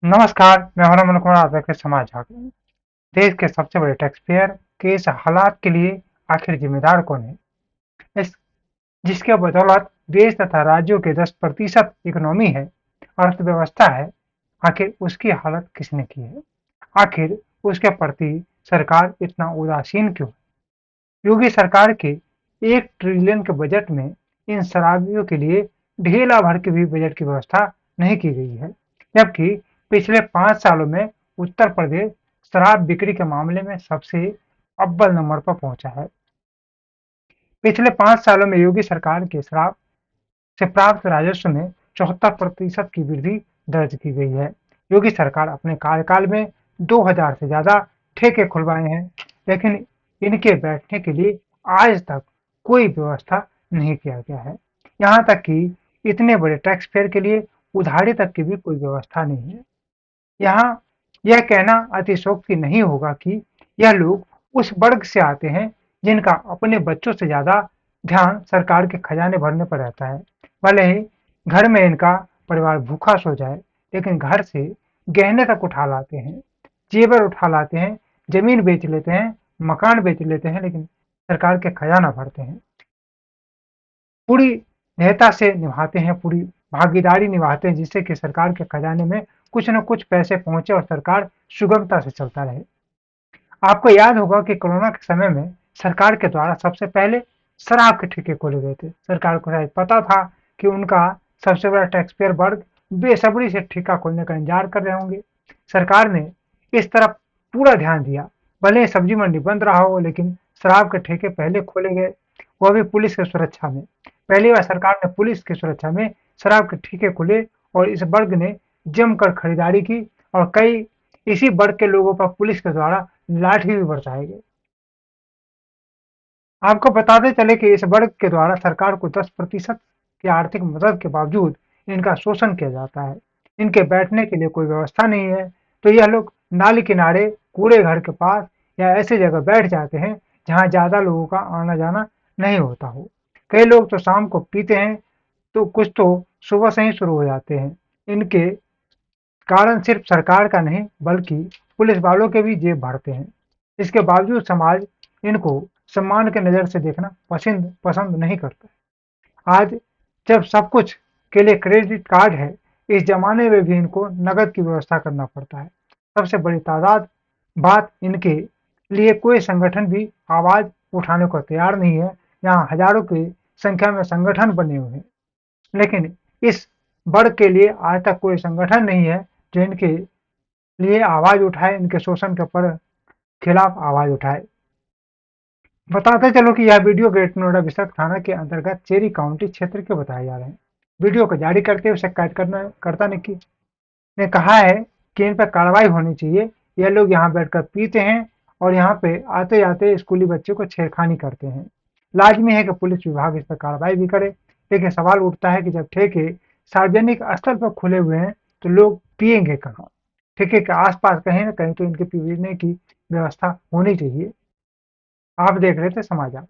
नमस्कार, मैं हूं रमन कुमार, आप देख रहे हैं समाज जागरण। देश के सबसे बड़े टैक्स पेयर के इस हालात के लिए आखिर जिम्मेदार कौन है? इस जिसके बदौलत देश तथा राज्यों के 10% इकोनॉमी है, अर्थव्यवस्था है, आखिर उसकी हालत किसने की है? आखिर उसके प्रति सरकार इतना उदासीन क्यों है? योगी सरकार के 1 ट्रिलियन के बजट में इन शराबियों के लिए ढेला भर के भी बजट की व्यवस्था नहीं की गई है, जबकि पिछले 5 सालों में उत्तर प्रदेश शराब बिक्री के मामले में सबसे अव्वल नंबर पर पहुंचा है। पिछले 5 सालों में योगी सरकार के शराब से प्राप्त राजस्व में 74% की वृद्धि दर्ज की गई है। योगी सरकार अपने कार्यकाल में 2000 से ज्यादा ठेके खुलवाए हैं, लेकिन इनके बैठने के लिए आज तक कोई व्यवस्था नहीं किया गया है। यहाँ तक कि इतने बड़े टैक्स पेयर के लिए उधारी तक की भी कोई व्यवस्था नहीं है। यहाँ यह कहना अतिशयोक्ति नहीं होगा कि यह लोग उस वर्ग से आते हैं जिनका अपने बच्चों से ज्यादा ध्यान सरकार के खजाने भरने पर रहता है। भले ही घर में इनका परिवार भूखा सो जाए, लेकिन घर से गहने तक उठा लाते हैं, जेवर उठा लाते हैं, जमीन बेच लेते हैं, मकान बेच लेते हैं, लेकिन सरकार के खजाना भरते हैं। पूरी नियता से निभाते हैं, पूरी भागीदारी निभाते हैं, जिससे कि सरकार के खजाने में कुछ न कुछ पैसे पहुंचे और सरकार सुगमता से चलता रहे। आपको याद होगा कि कोरोना के समय में सरकार के द्वारा सबसे पहले शराब के ठेके खोले गए थे। सरकार को शायद पता था कि उनका सबसे बड़ा टैक्स पेयर वर्ग बेसब्री से ठेका खोलने का इंतजार कर रहे होंगे। सरकार ने इस तरफ पूरा ध्यान दिया। भले ही सब्जी मंडी बंद रहा हो, लेकिन शराब के ठेके पहले खोले गए, वह भी पुलिस की सुरक्षा में। पहली बार सरकार ने पुलिस की सुरक्षा में शराब के ठेके खोले और इस वर्ग ने जमकर खरीदारी की और कई इसी वर्ग के लोगों पर पुलिस के द्वारा लाठी भी बरसाए गए। आपको बताते चले कि इस वर्ग के द्वारा सरकार को 10% की आर्थिक मदद के बावजूद इनका शोषण किया जाता है। इनके बैठने के लिए कोई व्यवस्था नहीं है, तो यह लोग नाली किनारे, कूड़े घर के पास या ऐसी जगह बैठ जाते हैं जहां ज्यादा लोगों का आना जाना नहीं होता हो। कई लोग तो शाम को पीते हैं, तो कुछ तो सुबह से ही शुरू हो जाते हैं। इनके कारण सिर्फ सरकार का नहीं, बल्कि पुलिस वालों के भी जेब भरते हैं। इसके बावजूद समाज इनको सम्मान के नज़र से देखना पसंद पसंद नहीं करता। आज जब सब कुछ के लिए क्रेडिट कार्ड है, इस जमाने में भी इनको नकद की व्यवस्था करना पड़ता है। सबसे बड़ी तादाद बात, इनके लिए कोई संगठन भी आवाज उठाने को तैयार नहीं है। यहाँ हजारों की संख्या में संगठन बने हुए हैं, लेकिन इस वर्ग के लिए आज तक कोई संगठन नहीं है जो इनके लिए आवाज उठाए, इनके शोषण के पर खिलाफ आवाज उठाए। बताते चलो कि यह वीडियो ग्रेटर नोएडा विसर्ग थाना के अंतर्गत चेरी काउंटी क्षेत्र के बताए जा रहे हैं। वीडियो को जारी करते हुए शिकायतकर्ता ने कहा है कि इन पर कार्रवाई होनी चाहिए। यह लोग यहाँ बैठकर पीते हैं और यहाँ पे आते जाते स्कूली बच्चों को छेड़खानी करते हैं। लाजमी है कि पुलिस विभाग इस पर कार्रवाई भी करे, लेकिन सवाल उठता है कि जब ठेके सार्वजनिक स्थल पर खुले हुए हैं, तो लोग पिएंगे कहाँ? ठेके के आसपास कहीं ना कहीं तो इनके पीने की व्यवस्था होनी चाहिए। आप देख रहे थे समाचार।